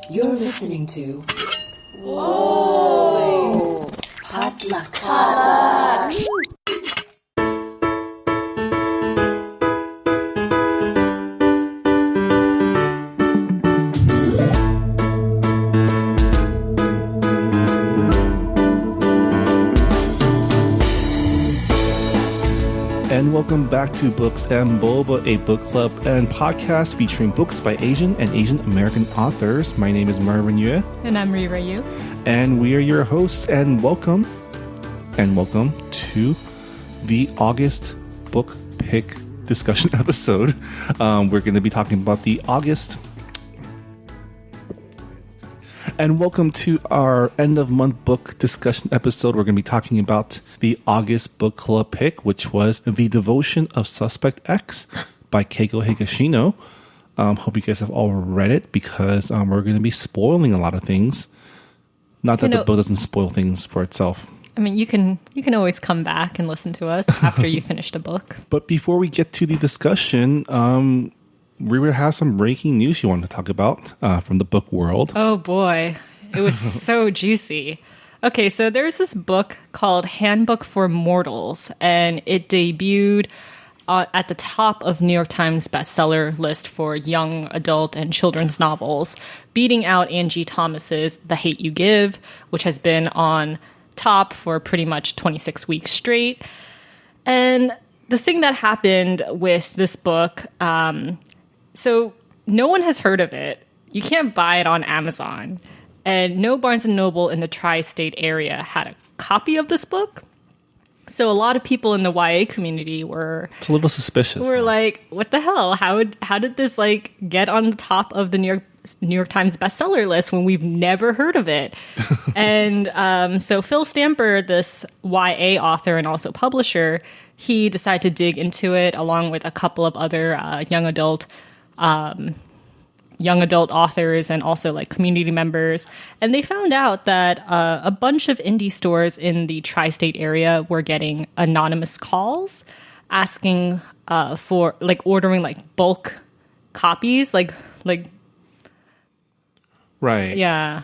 You're listening to Whoa! Potluck. And welcome back to Books and Boba, a book club and podcast featuring books by Asian and Asian American authors. My name is Marvin Yue. And I'm Rira Yu. And we are your hosts, and welcome to the August book pick discussion episode. We're going to be talking about the August. And welcome to our end of month book discussion episode. We're going to be talking about the August book club pick, which was The Devotion of Suspect X by Keigo Higashino. Hope you guys have all read it because we're going to be spoiling a lot of things. Not that the book doesn't spoil things for itself. I mean, you can always come back and listen to us after you finish the book. But before we get to the discussion, Rira has some breaking news you want to talk about from the book world. Oh boy, it was so juicy. Okay, so there's this book called Handbook for Mortals, and it debuted at the top of New York Times bestseller list for young adult and children's novels, beating out Angie Thomas's The Hate You Give, which has been on top for pretty much 26 weeks straight. And the thing that happened with this book, so no one has heard of it. You can't buy it on Amazon. And no Barnes & Noble in the tri-state area had a copy of this book. So a lot of people in the YA community were... It's a little suspicious. Were like, what the hell? How did this get on the top of the New York Times bestseller list when we've never heard of it? And so Phil Stamper, this YA author and also publisher, he decided to dig into it along with a couple of other young adult authors and also community members. And they found out that a bunch of indie stores in the tri-state area were getting anonymous calls asking for ordering bulk copies, right. Yeah.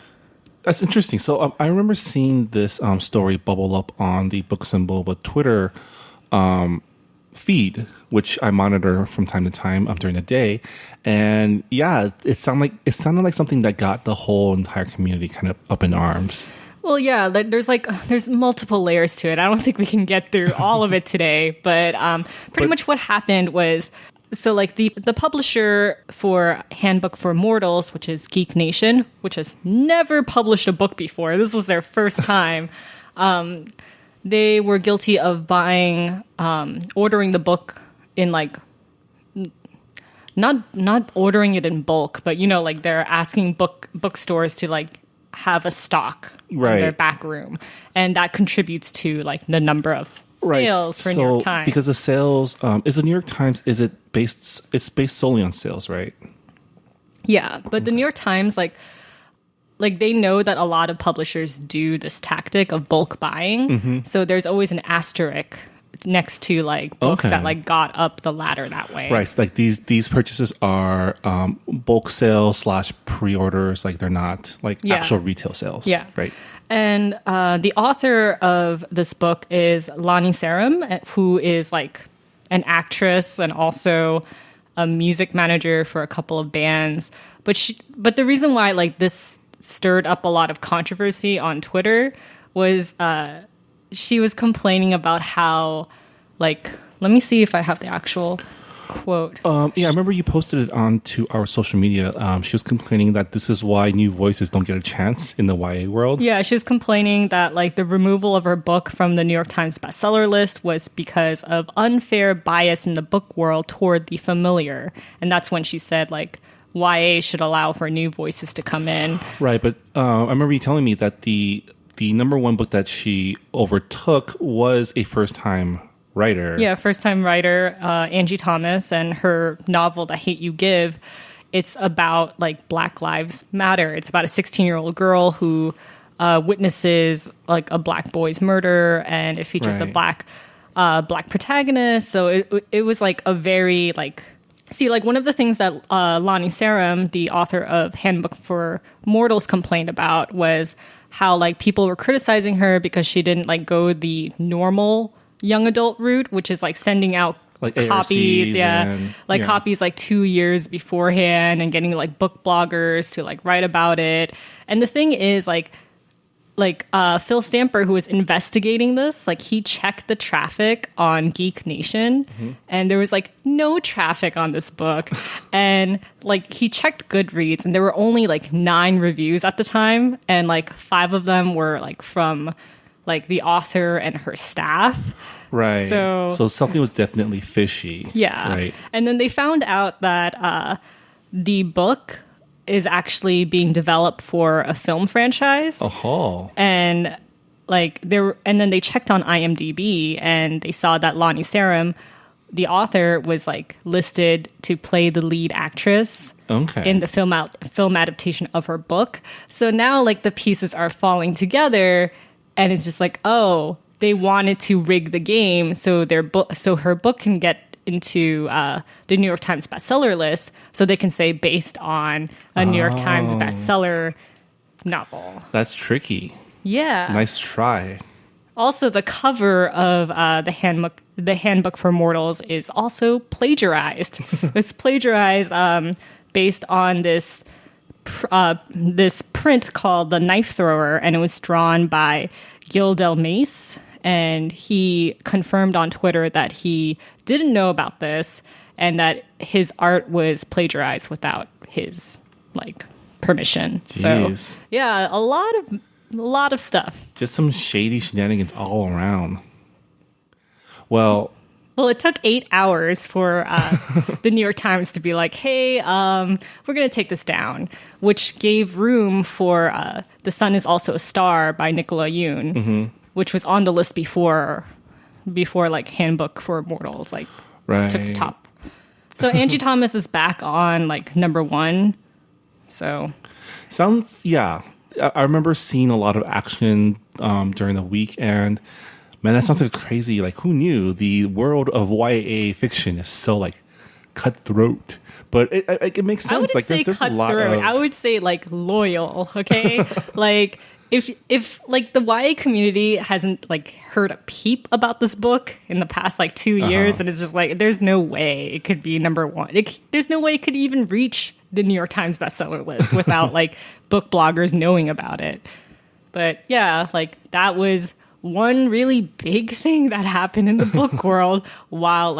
That's interesting. So I remember seeing this story bubble up on the Books and Boba Twitter feed, which I monitor from time to time during the day. And yeah, it sounded like something that got the whole entire community kind of up in arms. Well, yeah, there's multiple layers to it. I don't think we can get through all of it today, but pretty much what happened was, so the publisher for Handbook for Mortals, which is Geek Nation, which has never published a book before. This was their first time. They were guilty of ordering the book in not ordering it in bulk, but they're asking bookstores to have a stock in their back room, and that contributes to the number of sales for New York Times. Because the sales is the New York Times, it's based solely on sales, right? Yeah, but the New York Times they know that a lot of publishers do this tactic of bulk buying. Mm-hmm. So there's always an asterisk next to books that got up the ladder that way. Right. So, these purchases are bulk sales / pre-orders. They're not actual retail sales. Yeah. Right. And the author of this book is Lani Sarum, who is an actress and also a music manager for a couple of bands. But the reason why this stirred up a lot of controversy on Twitter was she was complaining about how let me see if I have the actual quote. Yeah, I remember you posted it onto our social media. She was complaining that this is why new voices don't get a chance in the YA world. Yeah, she was complaining that the removal of her book from the New York Times bestseller list was because of unfair bias in the book world toward the familiar. And that's when she said YA should allow for new voices to come in. Right, but I remember you telling me that the number one book that she overtook was a first-time writer. Yeah, first-time writer, Angie Thomas, and her novel, The Hate You Give. It's about Black Lives Matter. It's about a 16-year-old girl who witnesses a black boy's murder, and it features a black protagonist. So it was a very See, like one of the things that Lonnie Sarum, the author of Handbook for Mortals, complained about was how like people were criticizing her because she didn't like go the normal young adult route, which is like sending out like copies, ARCs copies like 2 years beforehand and getting like book bloggers to like write about it. And the thing is like Phil Stamper, who was investigating this, like he checked the traffic on Geek Nation and there was like no traffic on this book. And like he checked Goodreads and there were only like 9 reviews at the time. And like 5 of them were like from like the author and her staff. Right. So something was definitely fishy. Yeah. Right. And then they found out that the book is actually being developed for a film franchise. Oh. And like and then they checked on IMDb and they saw that Lonnie Sarum, the author, was like listed to play the lead actress in the film adaptation of her book. So now like the pieces are falling together and it's just like, oh, they wanted to rig the game so her book can get into the New York Times bestseller list, so they can say based on a New York Times bestseller novel. That's tricky. Yeah. Nice try. Also, the cover of the Handbook for Mortals is also plagiarized. It's plagiarized based on this print called The Knife Thrower, and it was drawn by Gil Del Mace. And he confirmed on Twitter that he didn't know about this and that his art was plagiarized without his like permission. Jeez. So yeah, a lot of stuff. Just some shady shenanigans all around. Well, it took 8 hours for the New York Times to be like, hey, we're going to take this down, which gave room for The Sun is Also a Star by Nicola Yoon, which was on the list before like Handbook for Mortals, like took the top. So Angie Thomas is back on like number 1. So sounds, yeah. I remember seeing a lot of action during the week, and man, that sounds like crazy. Like, who knew the world of YA fiction is so like cutthroat? But it makes sense. I wouldn't like, say there's cutthroat. a lot of... I would say like loyal. Okay, like. If like the YA community hasn't like heard a peep about this book in the past like 2 years, and it's just like there's no way it could be number 1. There's no way it could even reach the New York Times bestseller list without like book bloggers knowing about it. But yeah, like that was one really big thing that happened in the book world while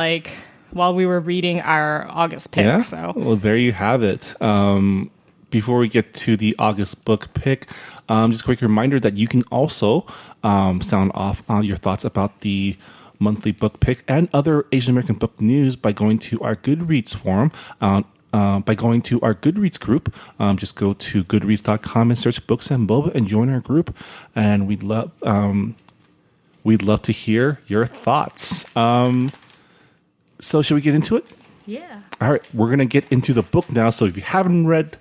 we were reading our August pick. Yeah. So Well, there you have it. Before we get to the August book pick, just a quick reminder that you can also sound off on your thoughts about the monthly book pick and other Asian American book news by going to our Goodreads forum. By going to our Goodreads group, just go to goodreads.com and search Books and Boba and join our group. And we'd love to hear your thoughts. So should we get into it? yeah. All right, we're going to get into the book now. So if you haven't read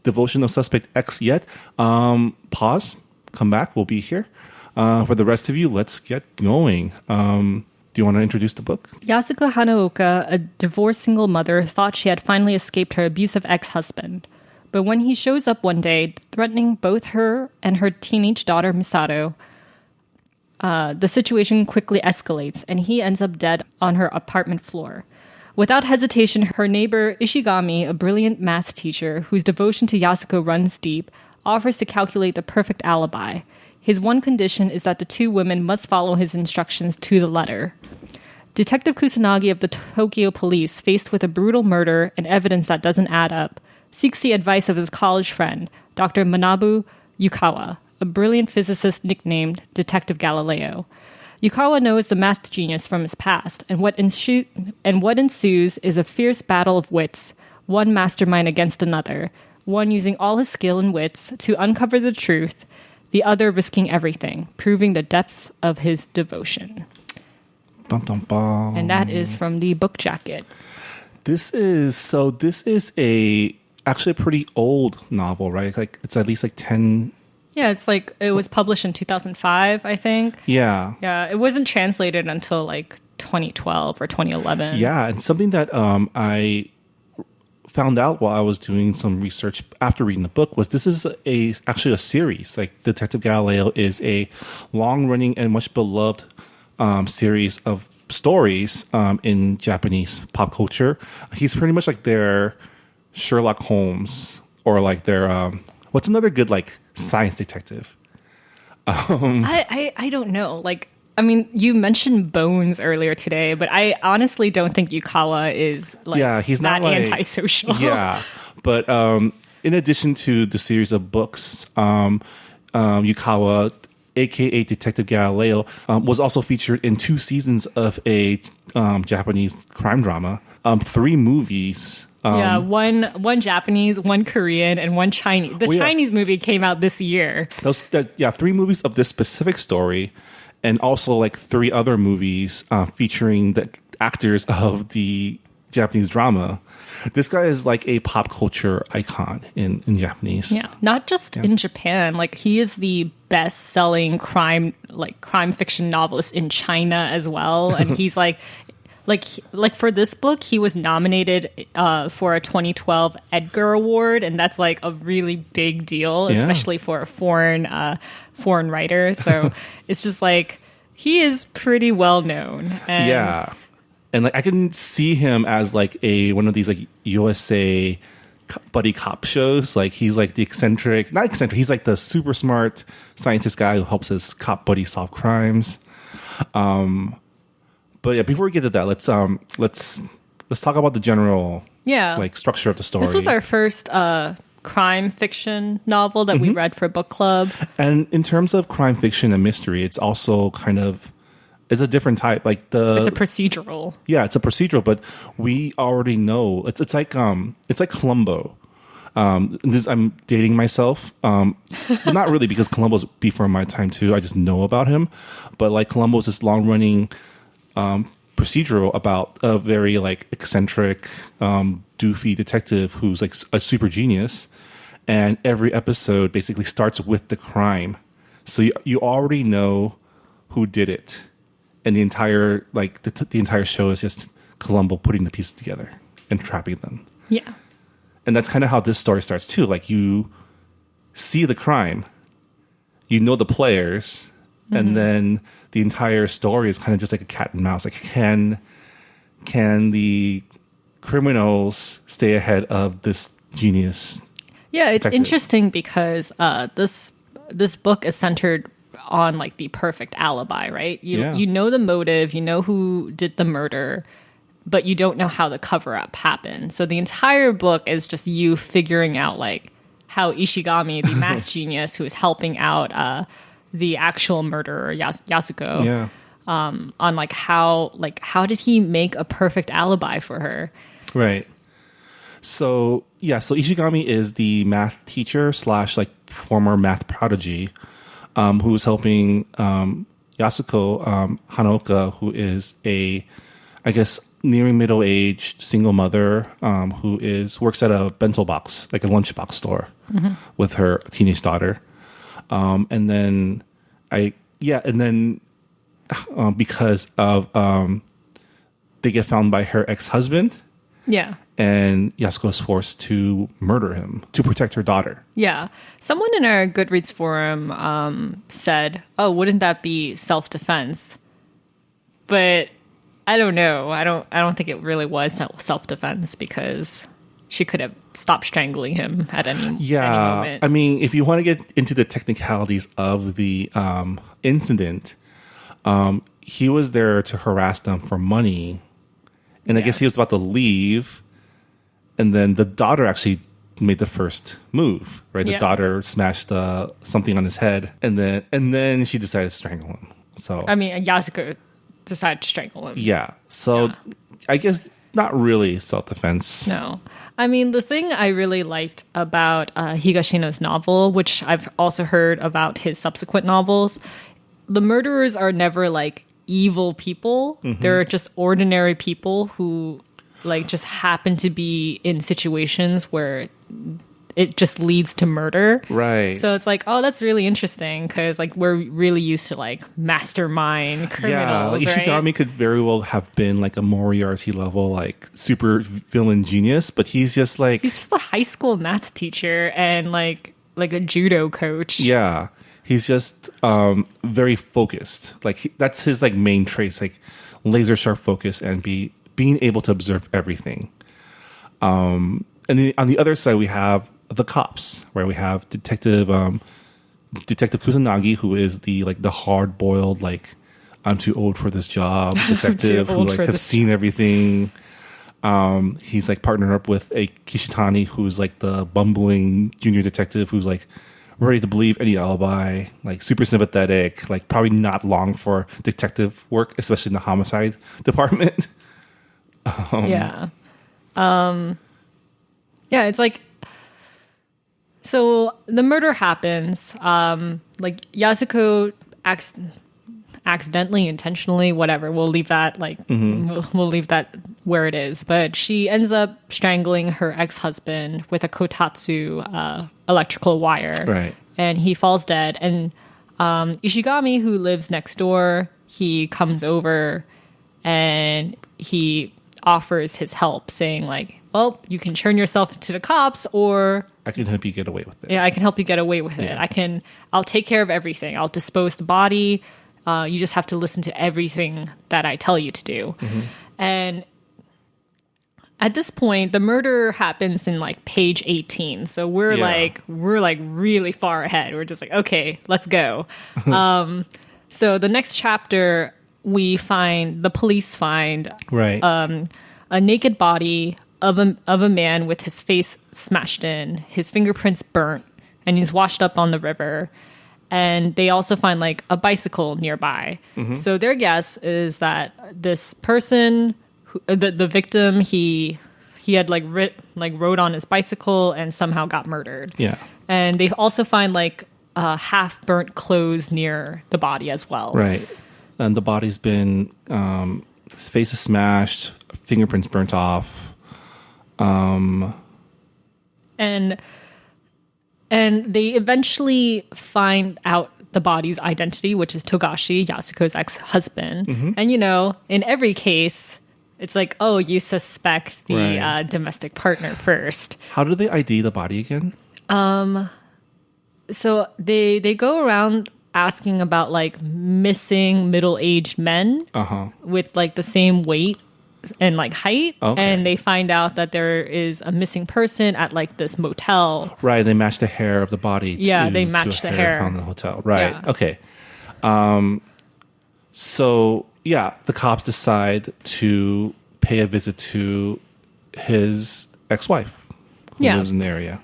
Devotion of Suspect X yet, pause, come back, we'll be here. For the rest of you, let's get going. Do you want to introduce the book? Yasuko Hanaoka, a divorced single mother, thought she had finally escaped her abusive ex-husband. But when he shows up one day, threatening both her and her teenage daughter, Misato, the situation quickly escalates, and he ends up dead on her apartment floor. Without hesitation, her neighbor Ishigami, a brilliant math teacher whose devotion to Yasuko runs deep, offers to calculate the perfect alibi. His one condition is that the two women must follow his instructions to the letter. Detective Kusanagi of the Tokyo police, faced with a brutal murder and evidence that doesn't add up, seeks the advice of his college friend, Dr. Manabu Yukawa, a brilliant physicist nicknamed Detective Galileo. Yukawa knows the math genius from his past, and what ensues is a fierce battle of wits, one mastermind against another, one using all his skill and wits to uncover the truth, the other risking everything, proving the depths of his devotion. Bum, bum, bum. And that is from the book jacket. This is actually a pretty old novel, right? Like it's at least like 10. Yeah, it's like it was published in 2005, I think. Yeah. Yeah, it wasn't translated until like 2012 or 2011. Yeah, and something that I found out while I was doing some research after reading the book was this is actually a series. Like Detective Galileo is a long-running and much beloved series of stories in Japanese pop culture. He's pretty much like their Sherlock Holmes, or like their what's another good like science detective? I don't know. Like, I mean, you mentioned Bones earlier today, but I honestly don't think Yukawa is like he's that not like, antisocial. Yeah, but in addition to the series of books, Yukawa, aka Detective Galileo, was also featured in 2 seasons of a Japanese crime drama, 3 movies. One Japanese, one Korean, and one Chinese. The Chinese movie came out this year. 3 movies of this specific story, and also like 3 other movies featuring the actors of the Japanese drama. This guy is like a pop culture icon in Japanese. Yeah, not just in Japan. Like, he is the best-selling crime fiction novelist in China as well, and he's like for this book, he was nominated for a 2012 Edgar Award, and that's like a really big deal, especially for a foreign writer. So it's just like he is pretty well known. And and like I can see him as like one of these like USA buddy cop shows. Like he's like the not eccentric. He's like the super smart scientist guy who helps his cop buddy solve crimes. But yeah, before we get to that, let's talk about the general like structure of the story. This was our first crime fiction novel that we read for book club. And in terms of crime fiction and mystery, it's also kind of it's a different type. Like it's a procedural. Yeah, it's a procedural, but we already know it's like Columbo. I'm dating myself, but not really, because Columbo's before my time too. I just know about him, but like Columbo's this long running procedural about a very like eccentric, doofy detective who's like a super genius, and every episode basically starts with the crime, so you already know who did it, and the entire like the entire show is just Columbo putting the pieces together and trapping them. Yeah. And that's kind of how this story starts too. Like you see the crime, you know the players, and then the entire story is kind of just like a cat and mouse. Like can the criminals stay ahead of this genius? Yeah, it's detective? interesting because this book is centered on like the perfect alibi, right? You know the motive, you know who did the murder, but you don't know how the cover-up happened. So the entire book is just you figuring out like how Ishigami, the math genius who is helping out the actual murderer Yasuko, on like how did he make a perfect alibi for her? Right. So Ishigami is the math teacher / like former math prodigy, who is helping Yasuko Hanaoka, who is I guess nearing middle-aged single mother who works at a bento box, like a lunchbox store, with her teenage daughter. And then because of they get found by her ex-husband. Yeah. And Yasuko is forced to murder him to protect her daughter. Yeah. Someone in our Goodreads forum said, "Oh, wouldn't that be self-defense?" But I don't know. I don't think it really was self-defense, because she could have stopped strangling him at any moment. I mean, if you want to get into the technicalities of the incident, he was there to harass them for money. And I guess he was about to leave. And then the daughter actually made the first move, right? The daughter smashed something on his head. And then she decided to strangle him. So I mean, Yasuko decided to strangle him. Yeah. So I guess not really self-defense. No. I mean, the thing I really liked about Higashino's novel, which I've also heard about his subsequent novels, the murderers are never like evil people. They're just ordinary people who like just happen to be in situations where it just leads to murder. Right. So it's like, oh, that's really interesting because like we're really used to like mastermind criminals, Ishigami right? could very well have been like a Moriarty level, like super villain genius, but he's just like He's just a high school math teacher and like a judo coach. yeah, he's just very focused. Like that's his like main traits, like laser sharp focus and being able to observe everything. And then on the other side, we have the cops, where we have Detective Kusanagi, who is the hard boiled, like I'm too old for this job detective who like have seen everything. He's like partnered up with a Kishitani, who's like the bumbling junior detective who's like ready to believe any alibi, like super sympathetic, like probably not long for detective work, especially in the homicide department. Yeah. Yeah, it's like, so the murder happens. Like Yasuko accidentally, intentionally, whatever. We'll leave that we'll leave that where it is. But she ends up strangling her ex-husband with a kotatsu electrical wire. Right. And he falls dead. And Ishigami, who lives next door, he comes over and he offers his help, saying like, well, you can turn yourself into the cops, or I can help you get away with it. yeah, I can help you get away with it. I'll take care of everything. I'll dispose the body. You just have to listen to everything that I tell you to do. And at this point, the murder happens in like page 18. So we're really far ahead. We're just like, okay, let's go. So the next chapter, the police find Right. a naked body of a man with his face smashed in, his fingerprints burnt, and he's washed up on the river. And they also find like a bicycle nearby. So their guess is that this person, the victim, he had rode on his bicycle and somehow got murdered. Yeah. And they also find like half burnt clothes near the body as well. Right. And the body's been, his face is smashed, fingerprints burnt off. And they eventually find out the body's identity, which is Togashi, Yasuko's ex-husband. And, in every case, it's like, oh, you suspect the domestic partner first. How do they ID the body again? So they go around asking about, like, missing middle-aged men with, like, the same weight and like height, and they find out that there is a missing person at like this motel. Right, they match the hair of the body. They match the hair found in the hotel. Right. Yeah. Okay. So yeah, the cops decide to pay a visit to his ex-wife, who lives in the area.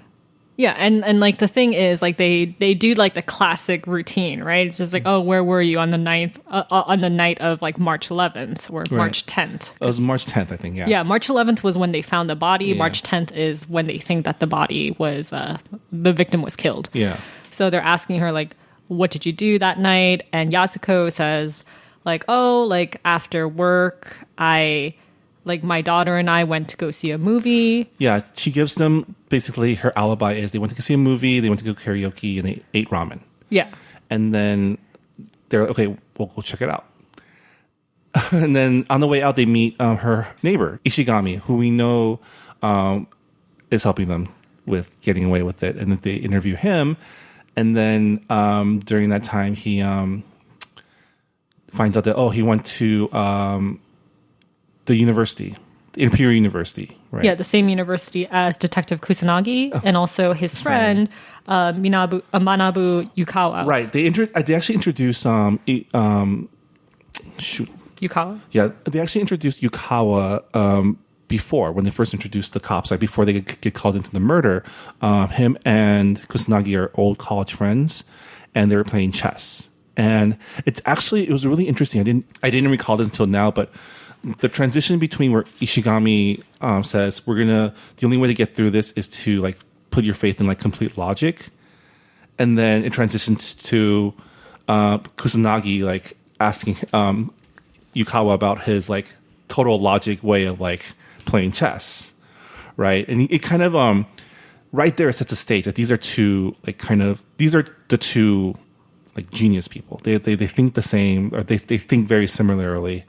Yeah, and like the thing is, like they do like the classic routine, right? It's just like, oh, where were you on the on the night of like March 11th or March 10th? It was March 10th, I think. Yeah. Yeah, March 11th was when they found the body. Yeah. March 10th is when they think that the body was the victim was killed. Yeah. So they're asking her like, what did you do that night? And Yasuko says like, oh, like after work, my daughter and I went to go see a movie. Yeah, she gives them basically her alibi is they went to go see a movie, they went to go karaoke, and they ate ramen. Yeah. And then they're like, okay, we'll go check it out. And then on the way out, they meet her neighbor, Ishigami, who we know is helping them with getting away with it. And then they interview him. And then during that time, he finds out that, he went to the university, the Imperial University, right? Yeah, the same university as Detective Kusanagi and also his friend Manabu Yukawa. Right. They actually introduced Yukawa? Yeah, they actually introduced Yukawa before, when they first introduced the cops, like before they get called into the murder. Him and Kusanagi are old college friends, and they were playing chess. And it was really interesting. I didn't recall this until now, but the transition between where Ishigami says the only way to get through this is to like put your faith in like complete logic, and then it transitions to Kusanagi like asking Yukawa about his like total logic way of like playing chess, right? And it kind of right there it sets a stage that these are two these are the two like genius people. They think the same, or they think very similarly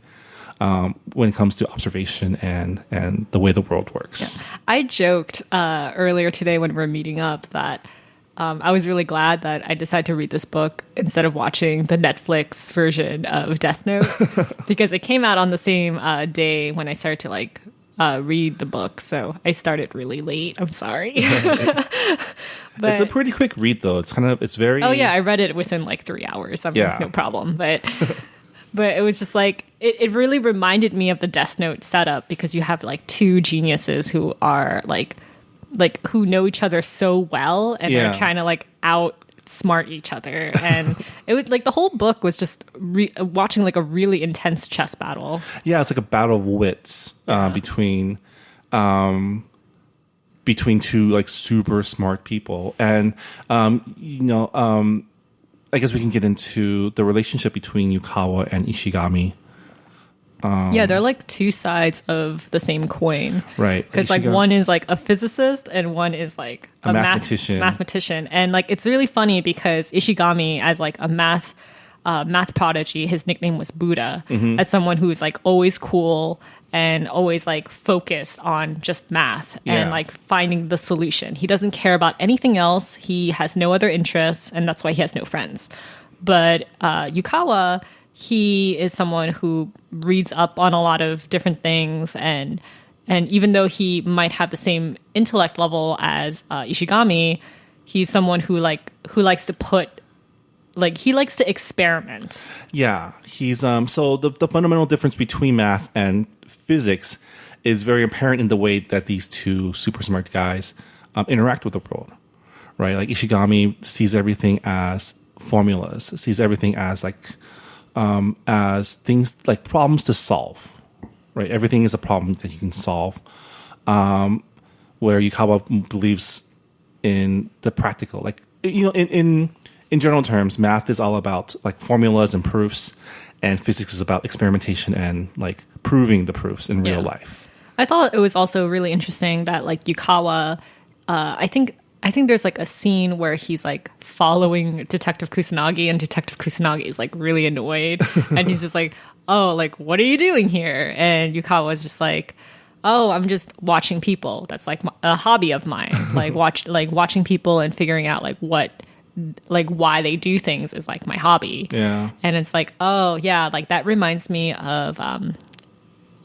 when it comes to observation and the way the world works. Yeah. I joked earlier today when we were meeting up that I was really glad that I decided to read this book instead of watching the Netflix version of Death Note because it came out on the same day when I started to like read the book. So I started really late. I'm sorry. But, it's a pretty quick read though. It's very... Oh yeah, I read it within like 3 hours. I'm like, no problem. But it was just like, it really reminded me of the Death Note setup because you have like two geniuses who are like who know each other so well and are trying to like outsmart each other. And it was like the whole book was just watching like a really intense chess battle. Yeah, it's like a battle of wits between two like super smart people. And I guess we can get into the relationship between Yukawa and Ishigami. They're like two sides of the same coin. Right. Because like one is like a physicist and one is like a mathematician. And like it's really funny because Ishigami, as like a math prodigy, his nickname was Buddha, as someone who's like always cool and always like focused on just math and like finding the solution. He doesn't care about anything else. He has no other interests, and that's why he has no friends. But Yukawa, he is someone who reads up on a lot of different things, and even though he might have the same intellect level as Ishigami, he's someone who likes to he likes to experiment. Yeah, he's so the fundamental difference between math and physics is very apparent in the way that these two super smart guys interact with the world, right? Like Ishigami sees everything as formulas, sees everything as as things like problems to solve, right? Everything is a problem that you can solve. Where Yukawa believes in the practical, like in general terms, math is all about like formulas and proofs, and physics is about experimentation and like proving the proofs in real life. I thought it was also really interesting that like Yukawa, I think there's like a scene where he's like following Detective Kusanagi, and Detective Kusanagi is like really annoyed, and he's just like, "Oh, like what are you doing here?" And Yukawa is just like, "Oh, I'm just watching people. That's like a hobby of mine. Like watching people and figuring out why they do things is like my hobby." Yeah. And it's like, oh yeah, like that reminds me of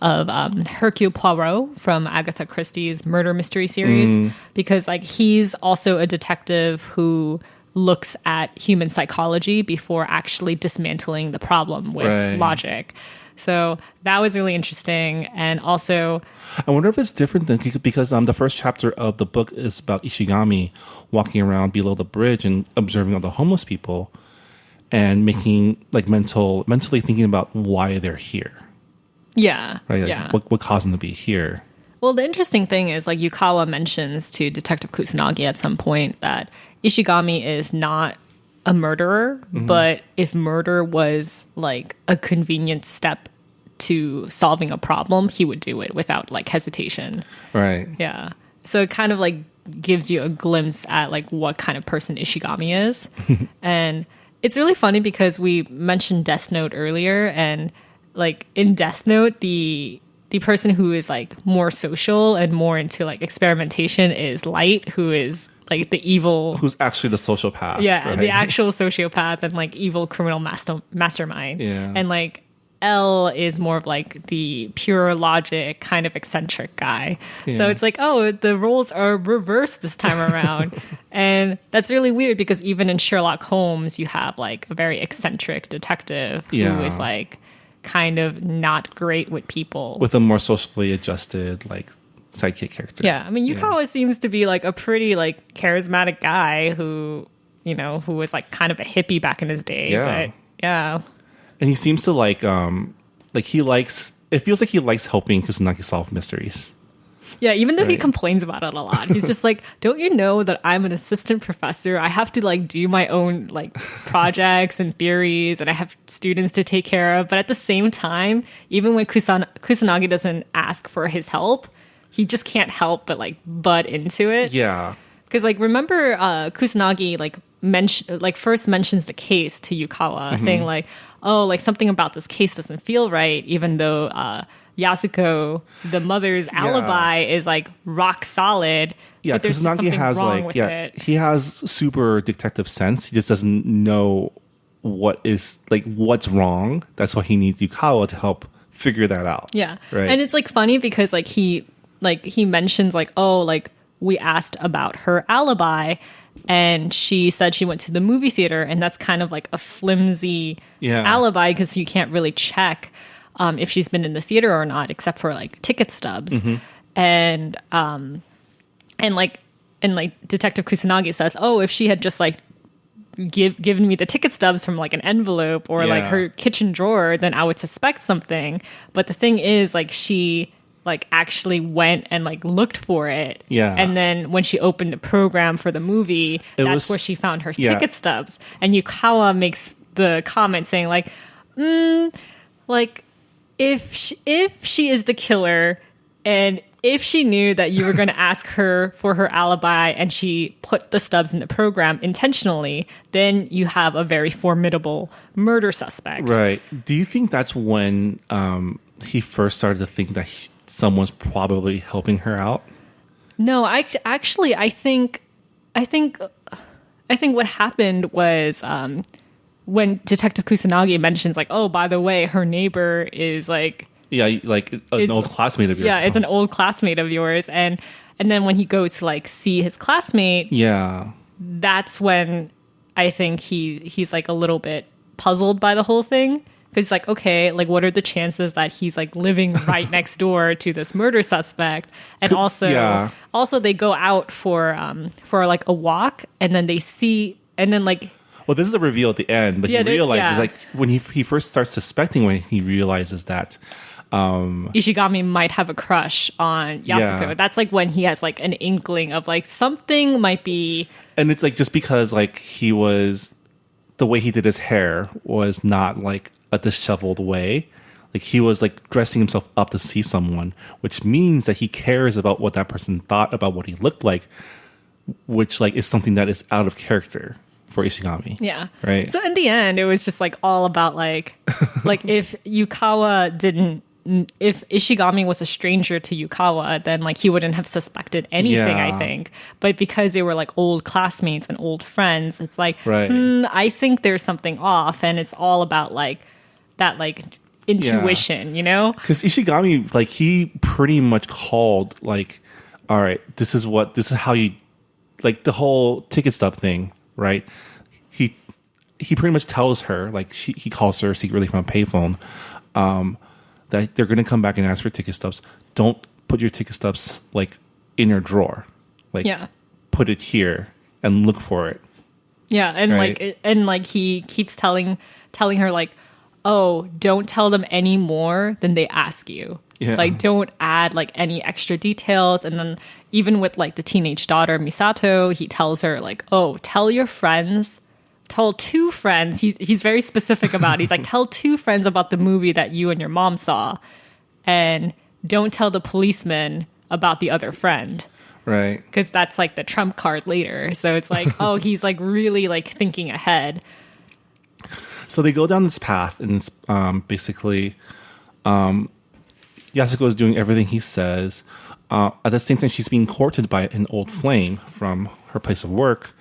Hercule Poirot from Agatha Christie's murder mystery series, because like he's also a detective who looks at human psychology before actually dismantling the problem with logic. So that was really interesting. And also, I wonder if it's different because the first chapter of the book is about Ishigami walking around below the bridge and observing all the homeless people and making like mentally thinking about why they're here. Yeah. Right. Like, yeah. What caused them to be here? Well, the interesting thing is like Yukawa mentions to Detective Kusanagi at some point that Ishigami is not a murderer, but if murder was like a convenient step to solving a problem, he would do it without like hesitation. Right. Yeah. So it kind of like gives you a glimpse at like what kind of person Ishigami is. And it's really funny because we mentioned Death Note earlier, and like in Death Note, the person who is like more social and more into like experimentation is Light, who is like the evil, who's actually the sociopath. Yeah, right? the actual sociopath and like evil criminal mastermind. Yeah. And like L is more of like the pure logic kind of eccentric guy. Yeah. So it's like, oh, the roles are reversed this time around. And that's really weird because even in Sherlock Holmes, you have like a very eccentric detective who is like kind of not great with people. With a more socially adjusted like sidekick character. Yeah, I mean, Yukawa seems to be like a pretty like charismatic guy who was like kind of a hippie back in his day. Yeah. But yeah. And he seems to like he likes, it feels like he likes helping Kusanagi solve mysteries. Yeah, even though he complains about it a lot. He's just like, don't you know that I'm an assistant professor? I have to like do my own like projects and theories, and I have students to take care of. But at the same time, even when Kusanagi doesn't ask for his help, he just can't help but like butt into it. Yeah. Because like remember Kusanagi first mentions the case to Yukawa, saying like, oh, like something about this case doesn't feel right, even though Yasuko, the mother's alibi, is like rock solid. Yeah, but there's just Kusanagi something has wrong with it. he has super detective sense. He just doesn't know what's wrong. That's why he needs Yukawa to help figure that out. Yeah. Right. And it's like funny because like he mentions like, oh, like we asked about her alibi and she said she went to the movie theater, and that's kind of like a flimsy alibi because you can't really check if she's been in the theater or not, except for like ticket stubs. And like Detective Kusanagi says, oh, if she had just like given me the ticket stubs from like an envelope or like her kitchen drawer, then I would suspect something. But the thing is, like, she like actually went and like looked for it. Yeah. And then when she opened the program for the movie, that's where she found her ticket stubs. And Yukawa makes the comment saying like, like if she is the killer, and if she knew that you were going to ask her for her alibi and she put the stubs in the program intentionally, then you have a very formidable murder suspect. Right. Do you think that's when he first started to think that someone's probably helping her out? No, I think what happened was when Detective Kusanagi mentions like, oh, by the way, her neighbor is like... Yeah, like an old classmate of yours. Yeah, it's an old classmate of yours. And then when he goes to like see his classmate, that's when I think he's like a little bit puzzled by the whole thing. Because it's like, okay, like what are the chances that he's like living right next door to this murder suspect? And also they go out for like a walk, and then they see, and then like... Well, this is a reveal at the end, but he realizes like when he first starts suspecting, when he realizes that Ishigami might have a crush on Yasuko. Yeah. That's like when he has like an inkling of like something might be. And it's like just because like the way he did his hair was not like a disheveled way. Like he was like dressing himself up to see someone, which means that he cares about what that person thought about what he looked like, which like is something that is out of character for Ishigami. Yeah. Right. So in the end, it was just like all about like if Ishigami was a stranger to Yukawa, then like he wouldn't have suspected anything, I think. But because they were like old classmates and old friends, it's like, I think there's something off, and it's all about like that like intuition, you know? Because Ishigami, like he pretty much called like, all right, this is how you, like the whole ticket stub thing, right? He pretty much tells her, like he calls her secretly from a payphone, that they're going to come back and ask for ticket stubs. Don't put your ticket stubs like in your drawer. Like put it here and look for it. Yeah, and like he keeps telling her like, oh, don't tell them any more than they ask you. Yeah. Like don't add like any extra details. And then even with like the teenage daughter Misato, he tells her like, oh, tell two friends. He's very specific about it. He's like, tell two friends about the movie that you and your mom saw, and don't tell the policeman about the other friend. Right. Because that's like the trump card later. So it's like, oh, he's like really like thinking ahead. So they go down this path, and it's basically Yasuko is doing everything he says. At the same time, she's being courted by an old flame from her place of work,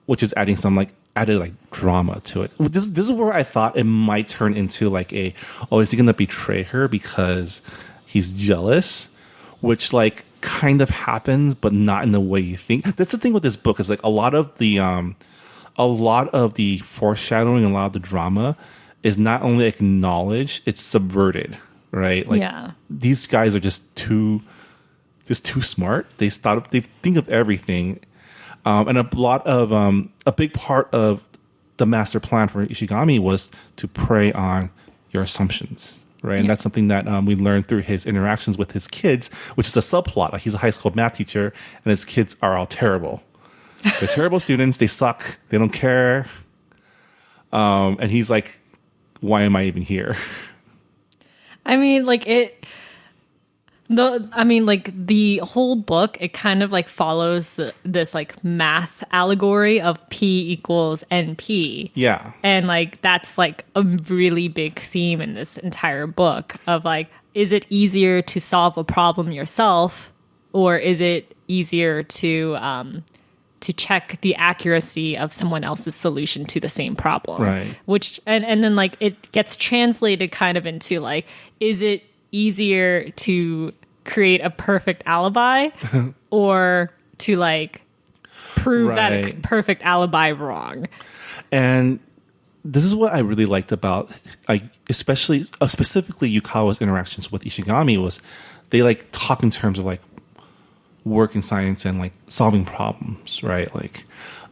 which is adding some added drama to it. This is where I thought it might turn into like is he going to betray her because he's jealous, which like kind of happens, but not in the way you think. That's the thing with this book, is like a lot of the foreshadowing, a lot of the drama is not only acknowledged, it's subverted, right? Like these guys are just too smart. They think of everything. And a big part of the master plan for Ishigami was to prey on your assumptions, right? And that's something that we learned through his interactions with his kids, which is a subplot. Like he's a high school math teacher, and his kids are all terrible. They're terrible students. They suck. They don't care. And he's like, why am I even here? I mean, like I mean, like the whole book, it kind of like follows this like math allegory of P equals NP. Yeah. And like that's like a really big theme in this entire book of like, is it easier to solve a problem yourself, or is it easier to check the accuracy of someone else's solution to the same problem? Right. Which and then like it gets translated kind of into like, is it easier to create a perfect alibi or to like prove that perfect alibi wrong? And this is what I really liked about, like, especially specifically Yukawa's interactions with Ishigami, was they like talk in terms of like work in science and like solving problems, right? Like,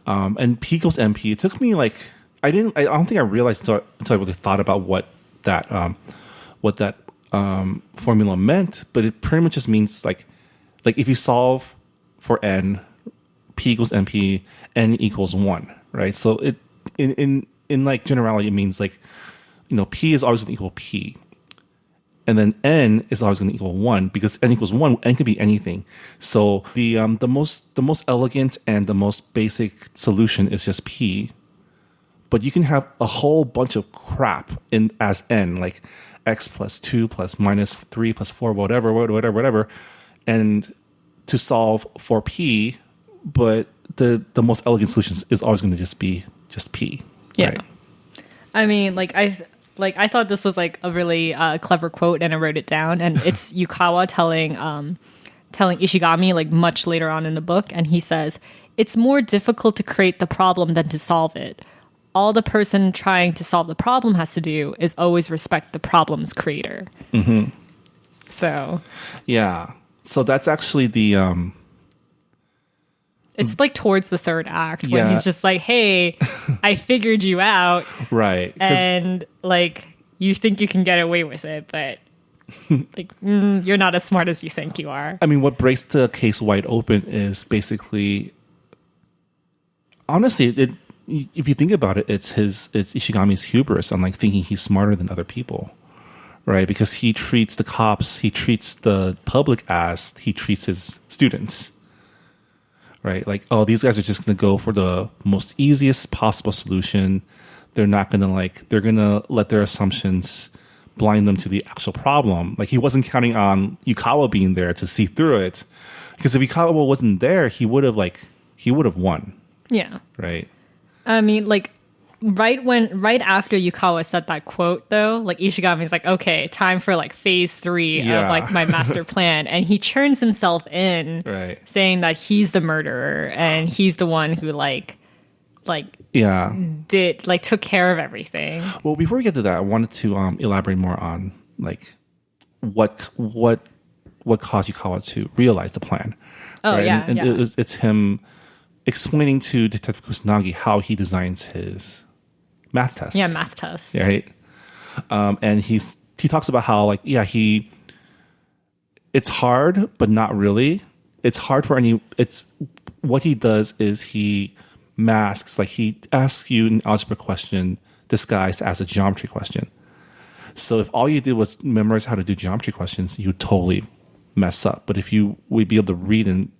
and P equals NP. It took me like I don't think I realized until I really thought about what that formula meant, but it pretty much just means like if you solve for n, P equals NP, n equals 1, right? So it in like generality, it means like, you know, P is always going to equal P, and then n is always going to equal 1, because n equals 1, n could be anything. So the most elegant and the most basic solution is just P, but you can have a whole bunch of crap in as n, like x plus 2 plus minus 3 plus 4, whatever, and to solve for P, but the most elegant solution is always going to just be just P. Yeah. Right? I mean, I thought this was like a really clever quote, and I wrote it down, and it's Yukawa telling Ishigami like much later on in the book, and he says, "It's more difficult to create the problem than to solve it. All the person trying to solve the problem has to do is always respect the problem's creator." Mm-hmm. So, yeah. So that's actually the it's like towards the third act when he's just like, "Hey, I figured you out." Right. And like, you think you can get away with it, but like, you're not as smart as you think you are. I mean, what breaks the case wide open is basically, honestly, if you think about it, it's Ishigami's hubris on like thinking he's smarter than other people, right? Because he treats the cops, he treats the public as he treats his students, right? Like, oh, these guys are just going to go for the most easiest possible solution. They're not going to they're going to let their assumptions blind them to the actual problem. Like, he wasn't counting on Yukawa being there to see through it, because if Yukawa wasn't there, he would have won. Yeah. Right. I mean, like, right after Yukawa said that quote, though, like, Ishigami's like, okay, time for like phase 3 of like my master plan, and he turns himself in, right, saying that he's the murderer and he's the one who took care of everything. Well, before we get to that, I wanted to elaborate more on like what caused Yukawa to realize the plan. Oh, right? yeah, and it's him explaining to Detective Kusanagi how he designs his math tests. Yeah, math tests. Right. And he talks about how it's hard, but not really. It's hard for what he does is he masks, like he asks you an algebra question disguised as a geometry question. So if all you did was memorize how to do geometry questions, you would totally mess up. But if you would be able to read and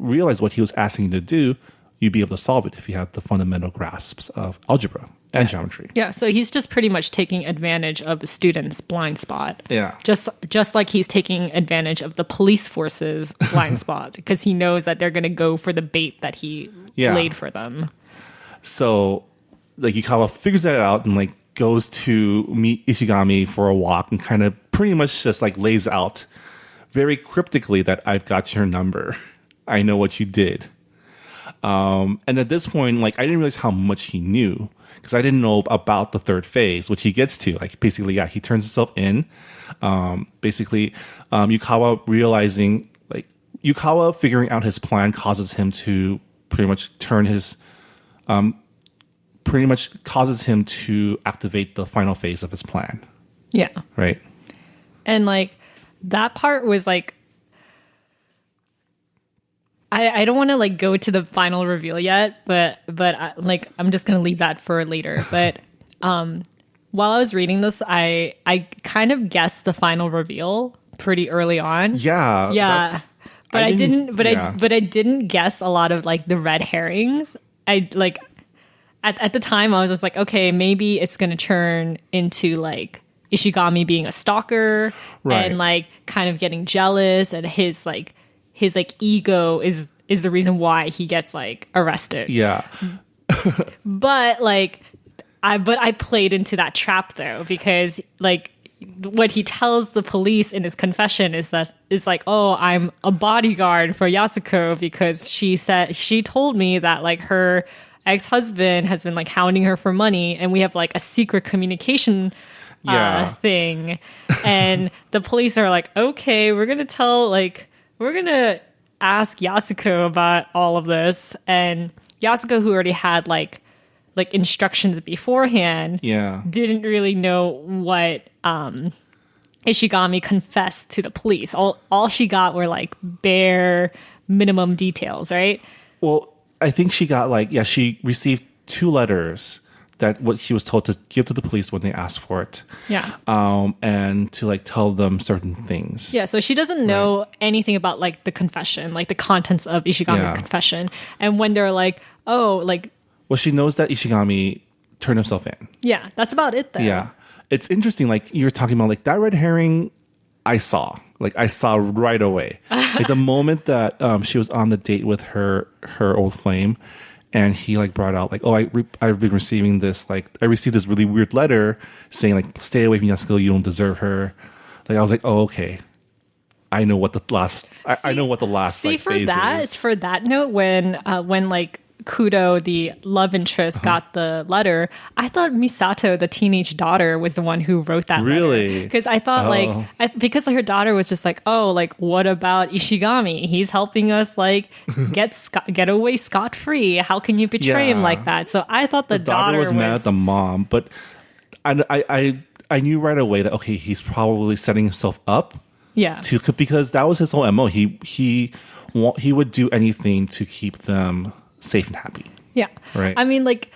realize what he was asking you to do, you'd be able to solve it if you have the fundamental grasps of algebra and geometry. Yeah, so he's just pretty much taking advantage of the student's blind spot. Yeah. Just like he's taking advantage of the police force's blind spot, because he knows that they're going to go for the bait that he laid for them. So, like, Yukawa figures that out and, like, goes to meet Ishigami for a walk and kind of pretty much just, like, lays out very cryptically that I've got your number. I know what you did. And at this point, like, I didn't realize how much he knew, because I didn't know about the third phase, which he gets to. Like, basically, yeah, he turns himself in. Yukawa realizing, like, Yukawa figuring out his plan causes him to pretty much causes him to activate the final phase of his plan. Yeah. Right. And, like, that part was, like, I don't want to like go to the final reveal yet, but like I'm just gonna leave that for later. But while I was reading this, I kind of guessed the final reveal, pretty early on. Yeah. Yeah. But I didn't guess a lot of like the red herrings. I like at the time I was just like, okay, maybe it's going to turn into like Ishigami being a stalker and like kind of getting jealous, and his ego is the reason why he gets like arrested. Yeah. But like I played into that trap though, because like what he tells the police in his confession is like, oh, I'm a bodyguard for Yasuko because she told me that like her ex-husband has been like hounding her for money, and we have like a secret communication thing. And the police are like, okay, we're gonna ask Yasuko about all of this. And Yasuko, who already had like instructions beforehand, didn't really know what Ishigami confessed to the police. All she got were like bare minimum details, right? Well, I think she got she received 2 letters that what she was told to give to the police when they asked for it. Yeah. And to like tell them certain things. Yeah, so she doesn't know anything about like the confession, like the contents of Ishigami's confession. And when they're like, oh, like... Well, she knows that Ishigami turned himself in. Yeah, that's about it though. Yeah. It's interesting, like you were talking about, like that red herring I saw right away. Like the moment that she was on the date with her old flame, and he like brought out like, oh, I've been receiving this, like I received this really weird letter saying like, stay away from Yasuko, you don't deserve her. Like I was like, oh, okay. I know what the last like, phase is. For that note, when like Kudo, the love interest, got the letter, I thought Misato, the teenage daughter, was the one who wrote that really? Because I thought because her daughter was just like, oh, like what about Ishigami? He's helping us like get away scot-free. How can you betray him like that? So I thought the daughter was mad at the mom, but I knew right away that okay, he's probably setting himself up. Yeah. Because that was his whole MO. He would do anything to keep them safe and happy. Yeah. Right. I mean, like,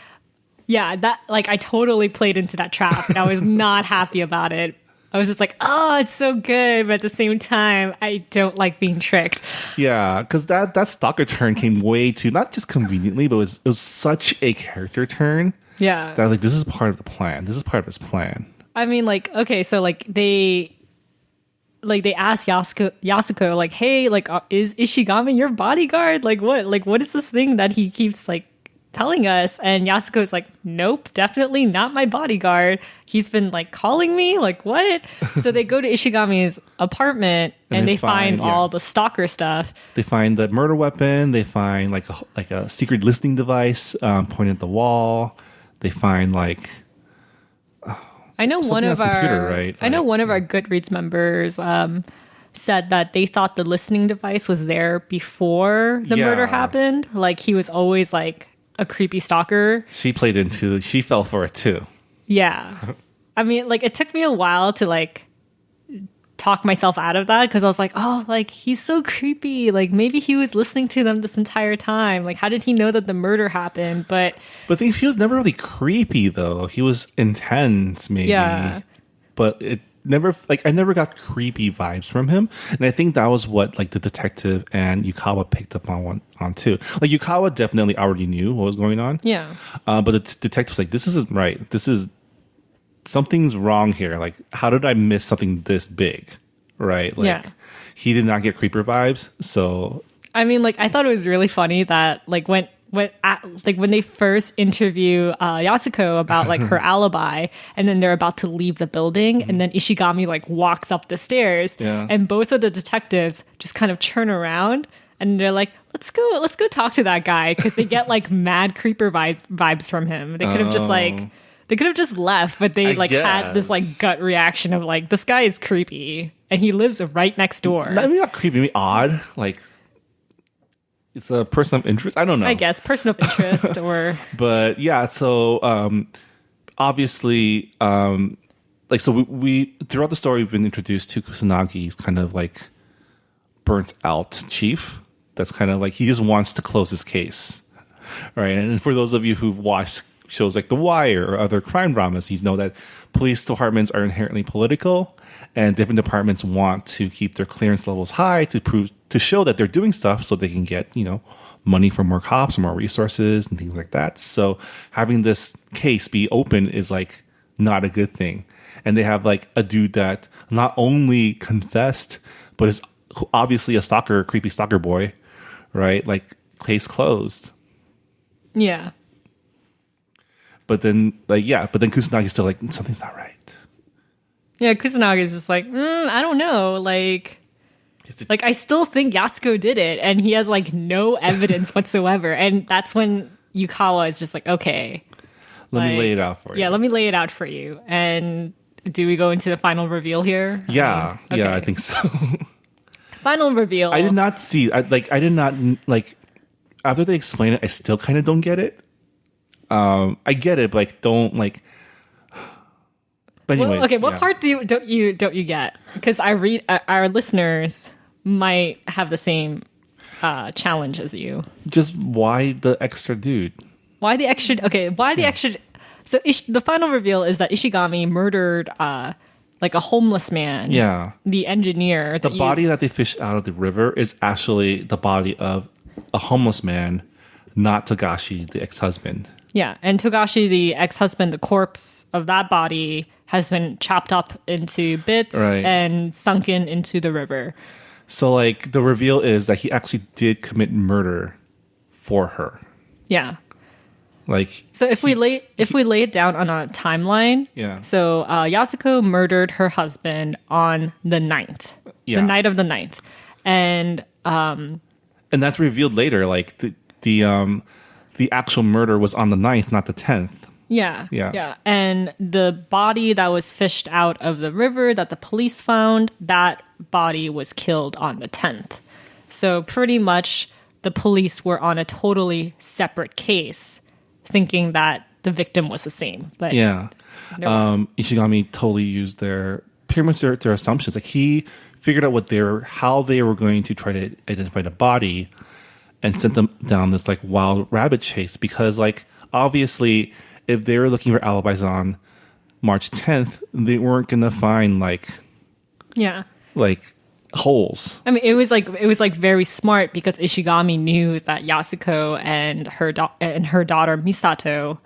yeah, that like I totally played into that trap, and I was not happy about it. I was just like, oh, it's so good, but at the same time, I don't like being tricked. Yeah, because that stalker turn came way too, not just conveniently, but it was such a character turn. Yeah. That I was like, this is part of the plan. This is part of his plan. I mean, like, okay, so like they asked Yasuko, like, hey, like, is Ishigami your bodyguard? Like, what is this thing that he keeps, like, telling us? And Yasuko's like, nope, definitely not my bodyguard. He's been, like, calling me? Like, what? So they go to Ishigami's apartment, and they find all the stalker stuff. They find the murder weapon. They find, like a secret listening device pointed at the wall. They find, like... I know one of our Goodreads members said that they thought the listening device was there before the murder happened. Like he was always like a creepy stalker. She fell for it too. Yeah. I mean, like it took me a while to like talk myself out of that, because I was like, oh, like he's so creepy. Like maybe he was listening to them this entire time. Like how did he know that the murder happened? But he was never really creepy though. He was intense, maybe. Yeah. But it never, like I never got creepy vibes from him, and I think that was what like the detective and Yukawa picked up on too. Like Yukawa definitely already knew what was going on. Yeah. But the detective was like, this isn't right. Something's wrong here. Like, how did I miss something this big? Right? Like, he did not get creeper vibes. So, I mean, like, I thought it was really funny that, like, when they first interview Yasuko about like her alibi, and then they're about to leave the building, and then Ishigami like walks up the stairs, and both of the detectives just kind of turn around. And they're like, let's go talk to that guy, because they get like mad creeper vibes from him. They could have just like. They could have just left, but they had this like gut reaction of like, this guy is creepy and he lives right next door. I mean, not creepy, maybe odd. Like it's a person of interest. I don't know. I guess person of interest or. But yeah, so obviously, like so we throughout the story we've been introduced to Kusanagi's kind of like burnt out chief. That's kind of like he just wants to close his case, right? And for those of you who've watched shows like The Wire or other crime dramas, you know that police departments are inherently political, and different departments want to keep their clearance levels high to show that they're doing stuff so they can get, money for more cops and more resources and things like that. So having this case be open is like not a good thing. And they have like a dude that not only confessed, but is obviously a stalker, creepy stalker boy, right? Like, case closed. Yeah. But then Kusanagi's still like, something's not right. Yeah, Kusanagi's just like, I don't know. Like, I still think Yasuko did it, and he has like no evidence whatsoever. And that's when Yukawa is just like, okay. Let me lay it out for you. Yeah, let me lay it out for you. And do we go into the final reveal here? Yeah, okay. Yeah, I think so. Final reveal. I did not see, after they explain it, I still kind of don't get it. I get it, but like, don't like. But anyways, well, okay, what part don't you get? Because our listeners might have the same challenge as you. Just why the extra dude? Why the extra? Okay, why the extra? So the final reveal is that Ishigami murdered like a homeless man. Yeah, the engineer. The body that they fished out of the river is actually the body of a homeless man, not Togashi, the ex-husband. Yeah, and Togashi, the ex-husband, the corpse of that body has been chopped up into bits and sunken into the river. So, like, the reveal is that he actually did commit murder for her. Yeah. Like, so if we lay it down on a timeline, so Yasuko murdered her husband on the 9th, the night of the 9th, and that's revealed later. Like the actual murder was on the 9th, not the 10th. Yeah. And the body that was fished out of the river that the police found, that body was killed on the 10th. So pretty much the police were on a totally separate case, thinking that the victim was the same. But Ishigami totally used their assumptions. Like, he figured out how they were going to try to identify the body and sent them down this like wild rabbit chase, because like obviously if they were looking for alibis on March 10th, they weren't gonna find like holes. I mean, it was like very smart, because Ishigami knew that Yasuko and her daughter Misato,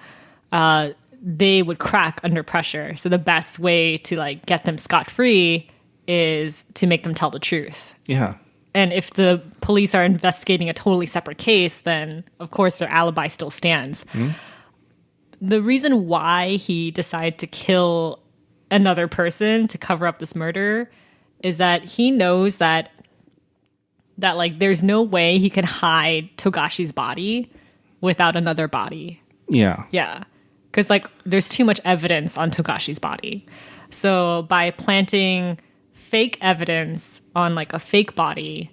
they would crack under pressure. So the best way to like get them scot-free is to make them tell the truth. Yeah. And if the police are investigating a totally separate case, then of course their alibi still stands. Mm-hmm. The reason why he decided to kill another person to cover up this murder is that he knows that like there's no way he can hide Togashi's body without another body. Yeah. Yeah. Because like there's too much evidence on Togashi's body. So by planting fake evidence on like a fake body,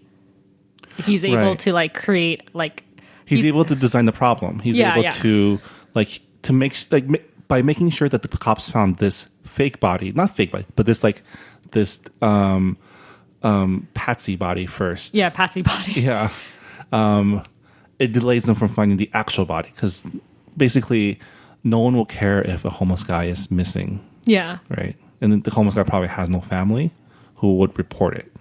he's able to like create like he's able to design the problem. He's able to like to make like by making sure that the cops found this fake body, not fake body, but this like this patsy body first. Yeah, patsy body. Yeah. It delays them from finding the actual body, because basically no one will care if a homeless guy is missing. Yeah. Right. And then the homeless guy probably has no family who would report it.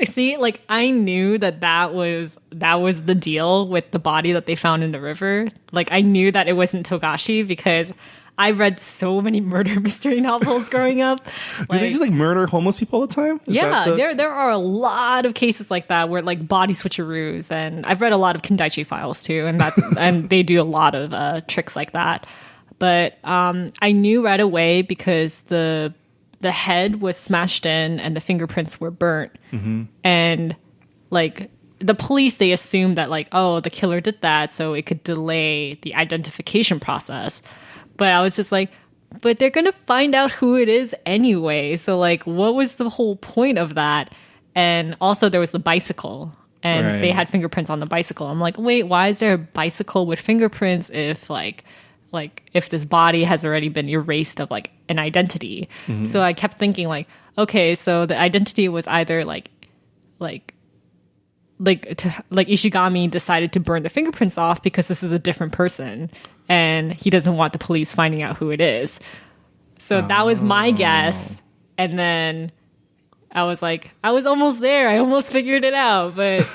See, like I knew that was the deal with the body that they found in the river. Like I knew that it wasn't Togashi, because I read so many murder mystery novels growing up. Do they just like murder homeless people all the time? There are a lot of cases like that where like body switcheroos, and I've read a lot of Kindaichi files too, and that and they do a lot of tricks like that. But I knew right away, because the head was smashed in and the fingerprints were burnt. Mm-hmm. And like the police, they assumed that like, oh, the killer did that so it could delay the identification process. But I was just like, but they're going to find out who it is anyway. So like, what was the whole point of that? And also there was the bicycle, and they had fingerprints on the bicycle. I'm like, wait, why is there a bicycle with fingerprints if like if this body has already been erased of like an identity? Mm-hmm. So I kept thinking like, okay, so the identity was either like Ishigami decided to burn the fingerprints off because this is a different person, and he doesn't want the police finding out who it is. So that was my guess. And then I was like, I was almost there. I almost figured it out, but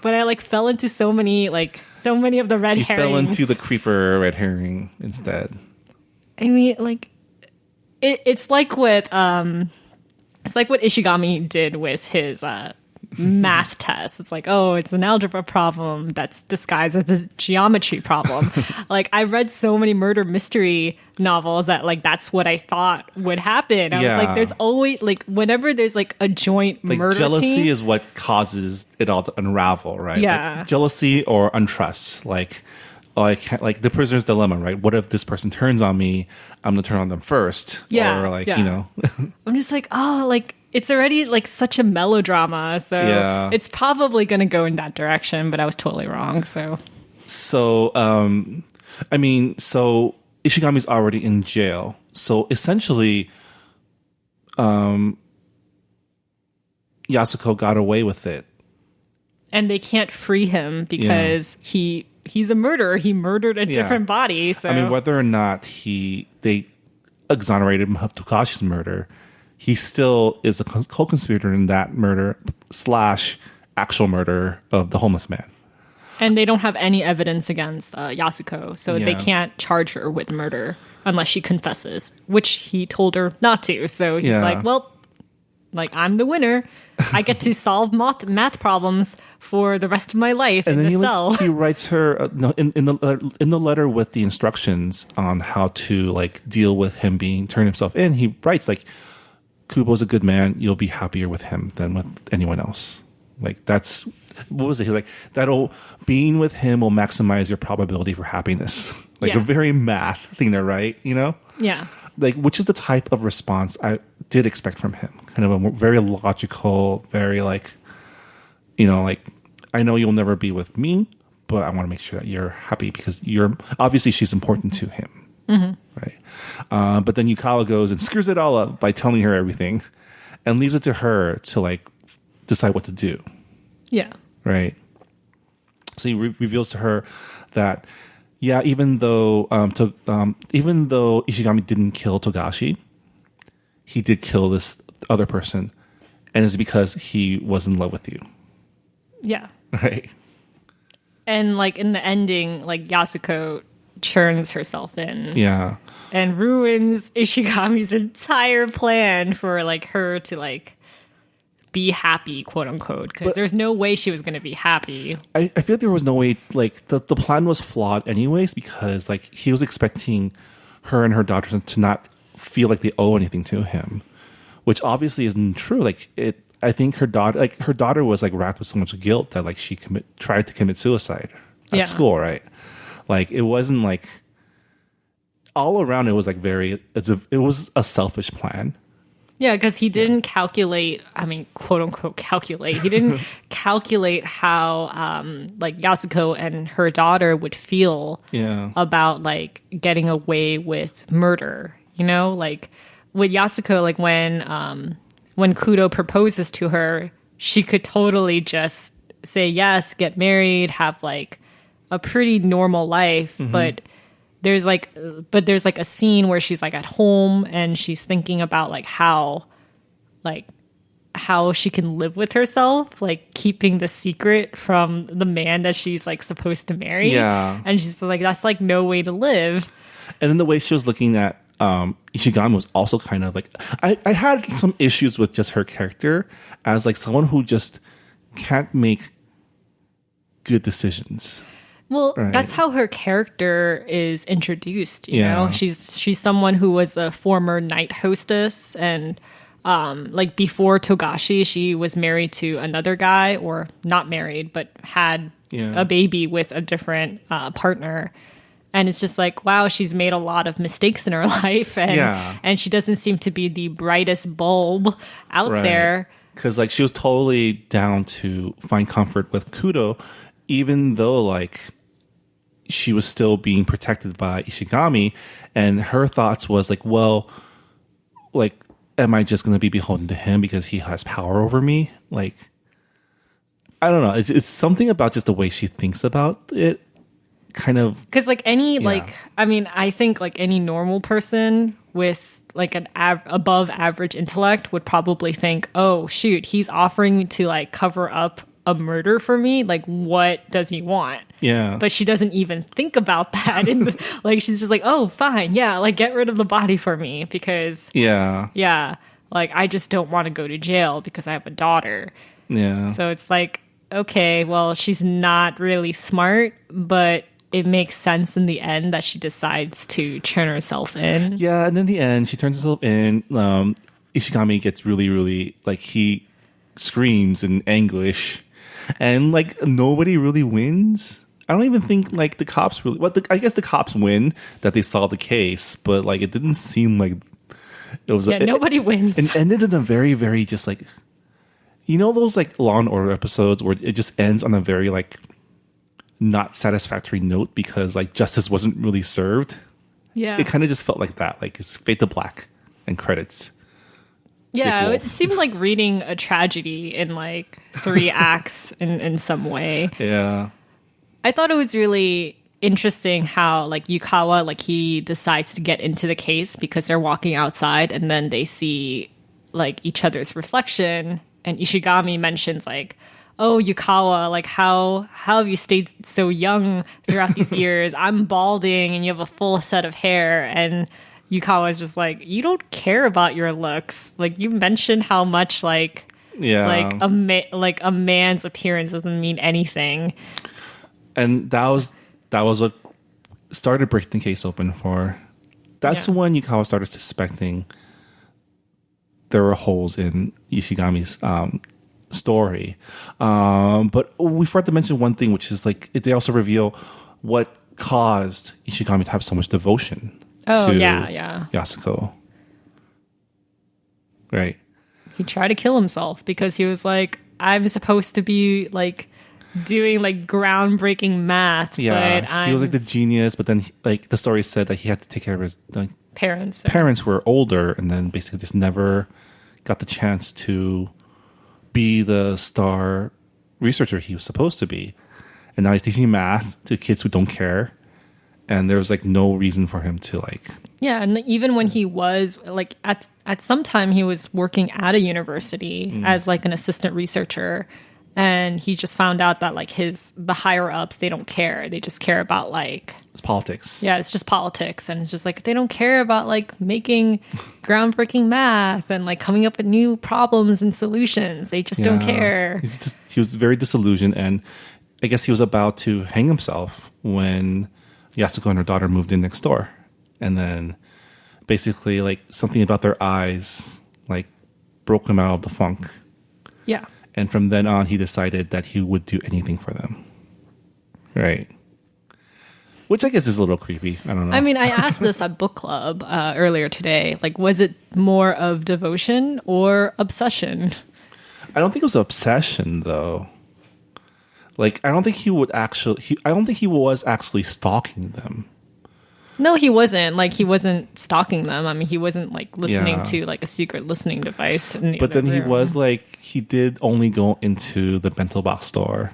I like fell into so many of the red herrings. Fell into the creeper red herring instead. I mean, like it's like what Ishigami did with his math test. It's like, oh, it's an algebra problem that's disguised as a geometry problem. Like, I read so many murder mystery novels that like that's what I thought would happen. I was like, there's always like whenever there's like a joint like murder jealousy team, is what causes it all to unravel, right? Yeah. Like, jealousy or untrust, like the prisoner's dilemma, right? What if this person turns on me? I'm gonna turn on them first. Yeah, Or like, yeah. you know. I'm just like, oh, like it's already like such a melodrama, so it's probably gonna go in that direction. But I was totally wrong. So Ishigami's already in jail. So essentially, Yasuko got away with it. And they can't free him because he's a murderer. He murdered a different body. So I mean, whether or not they exonerated him of Tokashi's murder, he still is a co-conspirator in that murder / actual murder of the homeless man. And they don't have any evidence against Yasuko, so they can't charge her with murder unless she confesses, which he told her not to. So he's like, well, like, I'm the winner. I get to solve math problems for the rest of my life in the cell. He writes her in the letter with the instructions on how to like deal with him turn himself in. He writes like, Kubo's a good man. You'll be happier with him than with anyone else. Like that's what was it? He's like, being with him will maximize your probability for happiness. Like a very math thing there, right? You know? Yeah. Like, which is the type of response I did expect from him. Kind of a very logical, very like, you know, like, I know you'll never be with me, but I want to make sure that you're happy because obviously she's important to him. Mm-hmm. Right. But then Yukawa goes and screws it all up by telling her everything and leaves it to her to like decide what to do. Yeah. Right. So he reveals to her that, even though Ishigami didn't kill Togashi, he did kill this other person, and it's because he was in love with you. Yeah. Right. And like in the ending, like Yasuko turns herself in. Yeah. And ruins Ishigami's entire plan for like her to like be happy, quote unquote, because there's no way she was going to be happy. I feel like there was no way, like the plan was flawed anyways, because like he was expecting her and her daughter to not feel like they owe anything to him, which obviously isn't true. Like I think her daughter was like racked with so much guilt that like she tried to commit suicide at school, right? Like it wasn't like all around. It was like it was a selfish plan. Yeah, because he didn't calculate, I mean, quote unquote, calculate. He didn't calculate how, like, Yasuko and her daughter would feel about, like, getting away with murder. You know, like, with Yasuko, like, when Kudo proposes to her, she could totally just say yes, get married, have, like, a pretty normal life, but there's like a scene where she's like at home and she's thinking about like how she can live with herself, like keeping the secret from the man that she's like supposed to marry. Yeah. And she's like, that's like no way to live. And then the way she was looking at Ishigami was also kind of like, I had some issues with just her character as like someone who just can't make good decisions. Well, that's how her character is introduced. You know, she's someone who was a former night hostess, and like before Togashi, she was married to another guy, or not married, but had a baby with a different partner. And it's just like, wow, she's made a lot of mistakes in her life, and she doesn't seem to be the brightest bulb out there. Because like she was totally down to find comfort with Kudo, even though like she was still being protected by Ishigami, and her thoughts was like, well, like, am I just going to be beholden to him because he has power over me? Like, I don't know. It's something about just the way she thinks about it kind of Because like any Yeah. like I mean I think like any normal person with like an above average intellect would probably think, oh shoot, he's offering to like cover up a murder for me. Like, what does he want? yeah. But she doesn't even think about that. And like she's just like, oh fine, yeah, like get rid of the body for me because yeah. yeah, like I just don't want to go to jail because I have a daughter. Yeah. So it's like, okay, well, she's not really smart, but it makes sense in the end that she decides to turn herself in. Yeah, and in the end, she turns herself in. Ishigami gets really, really, like, he screams in anguish. And, like, nobody really wins. I don't even think, like, the cops really... Well, I guess the cops win that they solved the case, but, like, it didn't seem like it was... Yeah, nobody wins. It ended in a very, very just, like... You know those, like, Law and Order episodes where it just ends on a very, like... not satisfactory note because like justice wasn't really served. Yeah. It kind of just felt like that. Like it's fade to black and credits. Yeah, Dick it seemed like reading a tragedy in like 3 acts in some way. Yeah. I thought it was really interesting how like Yukawa, like he decides to get into the case because they're walking outside and then they see like each other's reflection and Ishigami mentions like, oh, Yukawa, like how have you stayed so young throughout these years? I'm balding and you have a full set of hair. And Yukawa is just like, you don't care about your looks. Like you mentioned how much like a man's appearance doesn't mean anything. And that was what started breaking the case open for. That's when Yukawa started suspecting there were holes in Ishigami's story. But we forgot to mention one thing, which is like they also reveal what caused Ishigami to have so much devotion to Yasuko. Right. He tried to kill himself because he was like, I'm supposed to be like doing like groundbreaking math. Yeah, but he was like the genius, but then like the story said that he had to take care of his like, parents. Parents were older, and then basically just never got the chance to be the star researcher he was supposed to be. And now he's teaching math to kids who don't care. And there was like no reason for him to like... Yeah, and even when he was like at some time he was working at a university as like an assistant researcher, and he just found out that like the higher ups, they don't care. They just care about like... It's politics. Yeah, it's just politics. And it's just like, they don't care about like making groundbreaking math and like coming up with new problems and solutions. They just don't care. He was very disillusioned, and I guess he was about to hang himself when Yasuko and her daughter moved in next door. And then basically like something about their eyes like broke him out of the funk. Yeah. And from then on, he decided that he would do anything for them. Right. Which I guess is a little creepy. I don't know. I mean, I asked this at book club earlier today. Like, was it more of devotion or obsession? I don't think it was obsession, though. Like, I don't think he would actually... I don't think he was actually stalking them. No, he wasn't. Like, he wasn't stalking them. I mean, he wasn't, like, listening to, like, a secret listening device. But then he was, like... He did only go into the bento box store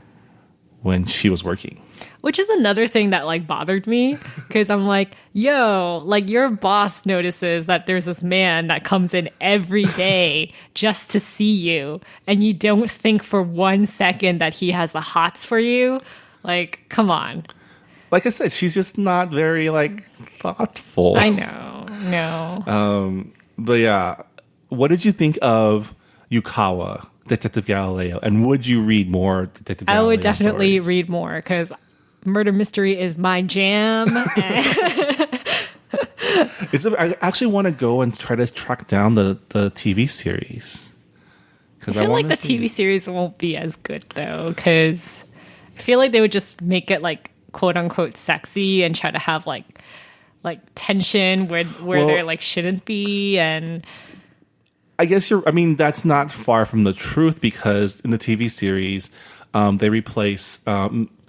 when she was working. Which is another thing that, like, bothered me. Because I'm like, yo, like, your boss notices that there's this man that comes in every day just to see you. And you don't think for 1 second that he has the hots for you? Like, come on. Like I said, she's just not very, like, thoughtful. I know. No. But yeah, what did you think of Yukawa, Detective Galileo? And would you read more Detective Galileo I would definitely stories? read more because murder mystery is my jam. I actually want to go and try to track down the TV series. I feel like the TV series won't be as good, though, because I feel like they would just make it, like, quote unquote sexy and try to have like tension where there like shouldn't be. And I guess that's not far from the truth, because in the TV series they replace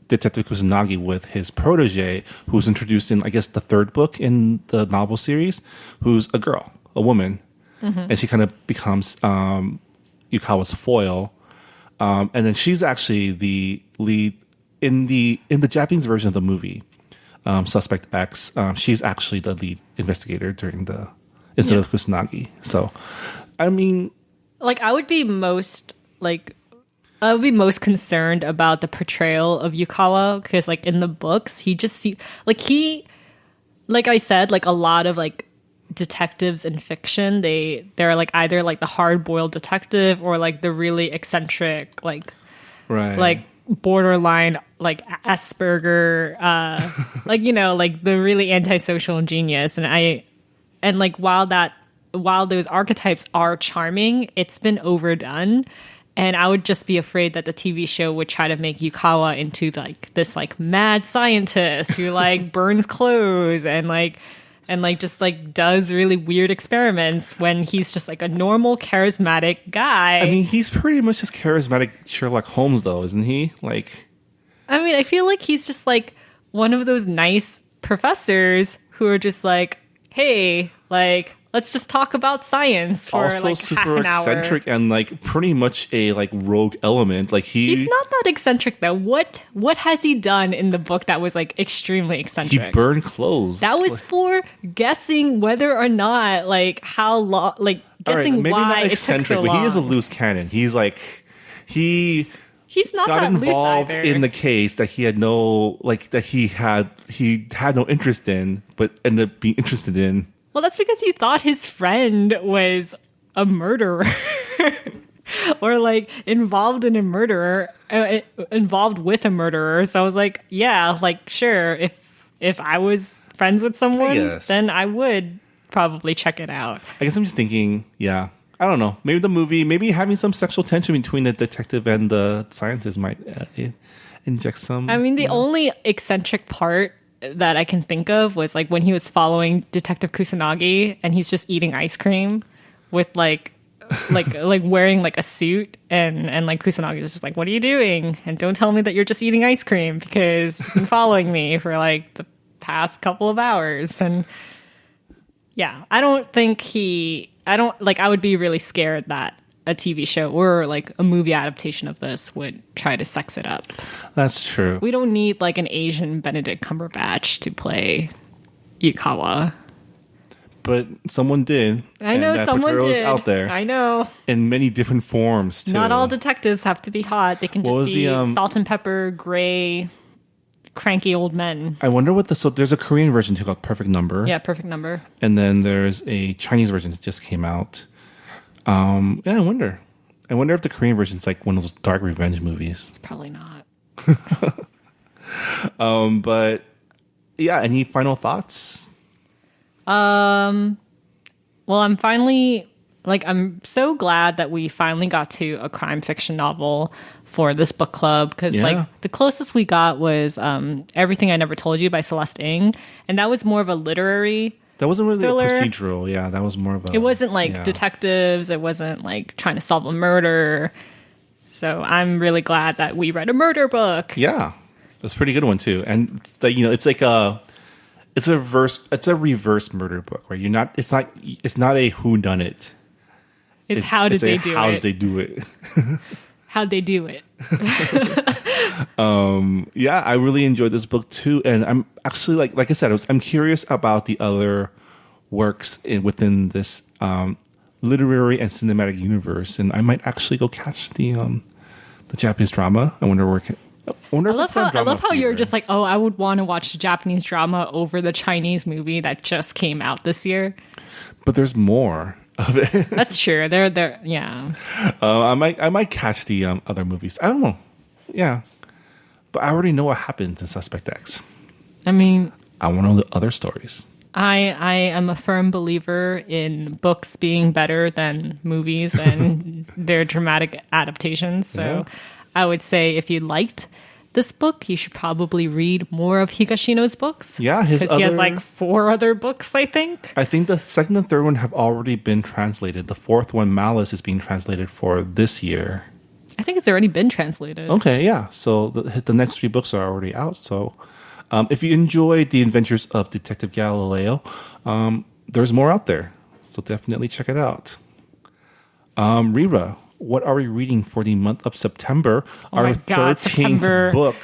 Detective Kusanagi with his protege, who's introduced in I guess the 3rd book in the novel series, who's a woman, and she kind of becomes Yukawa's foil, and then she's actually the lead in the Japanese version of the movie. Suspect X. She's actually the lead investigator instead of Kusanagi. So, I mean, like I would be most concerned about the portrayal of Yukawa because like in the books he just like I said, like a lot of like detectives in fiction, they're like either like the hard-boiled detective or like the really eccentric like borderline like Asperger like like the really antisocial genius. And like while those archetypes are charming, it's been overdone. And I would just be afraid that the TV show would try to make Yukawa into like this like mad scientist who like burns clothes and just like does really weird experiments when he's just like a normal charismatic guy. I mean, he's pretty much just charismatic Sherlock Holmes though, isn't he? Like, I mean, I feel like he's just like one of those nice professors who are just like, hey, like, let's just talk about science for also like super half an hour. eccentric and like pretty much a like rogue element. Like he's not that eccentric though. What has he done in the book that was like extremely eccentric? He burned clothes. That was for guessing whether or not like how long, like guessing maybe why not it took so long. but he is a loose cannon. He's like he's not got that involved loose either. in the case that he had no interest in, but ended up being interested in. Well, that's because he thought his friend was a murderer or like involved with a murderer. So I was like, yeah, like sure. If I was friends with someone, then I would probably check it out. I guess I'm just thinking, yeah, I don't know. Maybe the movie, maybe having some sexual tension between the detective and the scientist might inject some. I mean, the only eccentric part that I can think of was like when he was following Detective Kusanagi and he's just eating ice cream with like wearing like a suit and like Kusanagi is just like, what are you doing? And don't tell me that you're just eating ice cream because you've been following me for like the past couple of hours. And yeah, I would be really scared that a TV show or like a movie adaptation of this would try to sex it up. That's true. We don't need like an Asian Benedict Cumberbatch to play Yukawa. But someone did. I know someone did. Out there. I know. In many different forms too. Not all detectives have to be hot. They can just be salt and pepper, gray, cranky old men. I wonder so there's a Korean version too called Perfect Number. Yeah, Perfect Number. And then there's a Chinese version that just came out. Yeah, I wonder if the Korean version is like one of those dark revenge movies. It's probably not. But yeah, any final thoughts? Well, I'm so glad that we finally got to a crime fiction novel for this book club because like the closest we got was Everything I Never Told You by Celeste Ng, and that was more of a literary. That wasn't really thriller. A procedural. Yeah, that was more of a... It wasn't like detectives. It wasn't like trying to solve a murder. So I'm really glad that we read a murder book. Yeah, it's a pretty good one too. And it's like a reverse murder book, right? It's not a whodunit. It's how did they do it? How did they do it? How'd they do it? Yeah, I really enjoyed this book too, and I'm actually like I said, I'm curious about the other works within this literary and cinematic universe, and I might actually go catch the Japanese drama. I love how you're just like, oh, I would want to watch the Japanese drama over the Chinese movie that just came out this year. But there's more of it. That's true. They're yeah. I might catch the other movies. I don't know. Yeah, but I already know what happens in Suspect X. I mean, I want to know the other stories. I am a firm believer in books being better than movies and their dramatic adaptations. So I would say if you liked this book, you should probably read more of Higashino's books. Yeah, because he has like 4 other books, I think. I think the second and third one have already been translated. The fourth one, Malice, is being translated for this year. I think it's already been translated. Okay, yeah. So the next 3 books are already out. So if you enjoyed The Adventures of Detective Galileo, there's more out there. So definitely check it out. Rira, what are we reading for the month of September? Oh our 13th book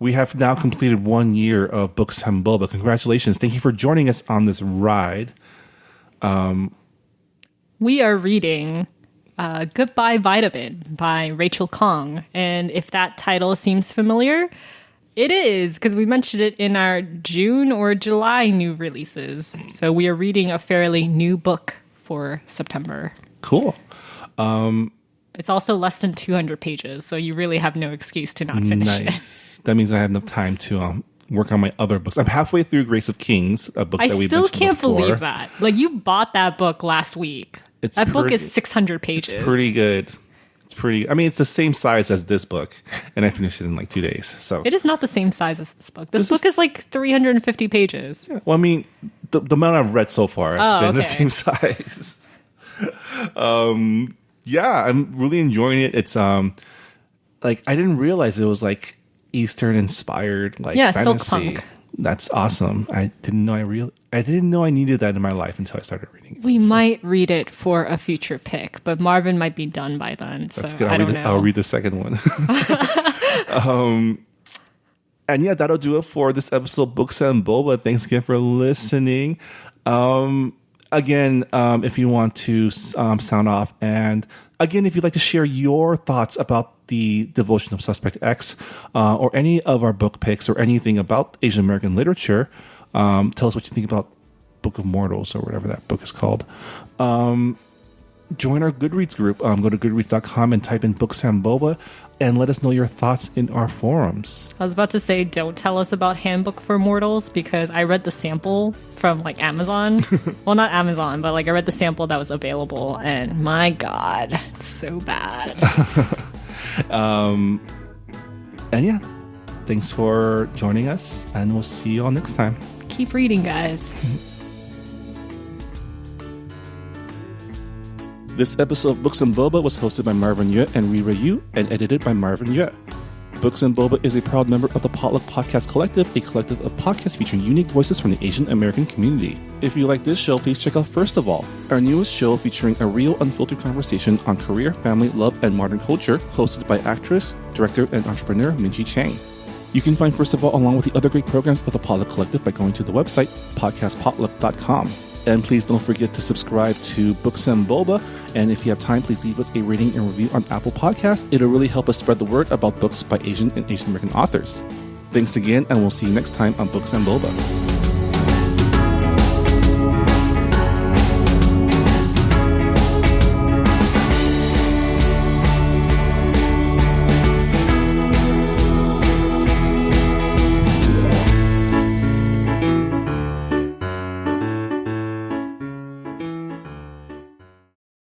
We have now completed 1 year of Books and Boba. Congratulations. Thank you for joining us on this ride. We are reading Goodbye Vitamin by Rachel Kong. And if that title seems familiar, it is, because we mentioned it in our June or July new releases. So we are reading a fairly new book for September. Cool. It's also less than 200 pages, so you really have no excuse to not finish it. Nice. That means I have enough time to work on my other books. I'm halfway through Grace of Kings, a book that we mentioned before. I still can't believe that. Like, you bought that book last week. That book is 600 pages. It's pretty good. I mean, it's the same size as this book, and I finished it in like 2 days. So it is not the same size as this book. This book is like 350 pages. Yeah, well, I mean, the amount I've read so far has been the same size. Yeah, I'm really enjoying it. It's like, I didn't realize it was like Eastern inspired, like fantasy. Silk punk. That's awesome. I didn't know I needed that in my life until I started reading it. We might read it for a future pick, but Marvin might be done by then. That's good. I'll read the second one. And yeah, that'll do it for this episode of Books and Boba. Thanks again for listening. Again, if you want to sound off, and again, if you'd like to share your thoughts about the Devotion of Suspect X, or any of our book picks, or anything about Asian American literature, tell us what you think about Book of Mortals, or whatever that book is called. Join our Goodreads group. Go to goodreads.com and type in Books and Boba, and let us know your thoughts in our forums. I was about to say, don't tell us about Handbook for Mortals, because I read the sample from like Amazon. Well, not Amazon, but like I read the sample that was available, and my God, it's so bad. And yeah, thanks for joining us, and we'll see you all next time. Keep reading, guys. This episode of Books and Boba was hosted by Marvin Yue and Rira Yu, and edited by Marvin Yue. Books and Boba is a proud member of the Potluck Podcast Collective, a collective of podcasts featuring unique voices from the Asian American community. If you like this show, please check out First of All, our newest show featuring a real, unfiltered conversation on career, family, love, and modern culture, hosted by actress, director, and entrepreneur Minji Chang. You can find First of All along with the other great programs of the Potluck Collective by going to the website, podcastpotluck.com. And please don't forget to subscribe to Books and Boba. And if you have time, please leave us a rating and review on Apple Podcasts. It'll really help us spread the word about books by Asian and Asian American authors. Thanks again, and we'll see you next time on Books and Boba.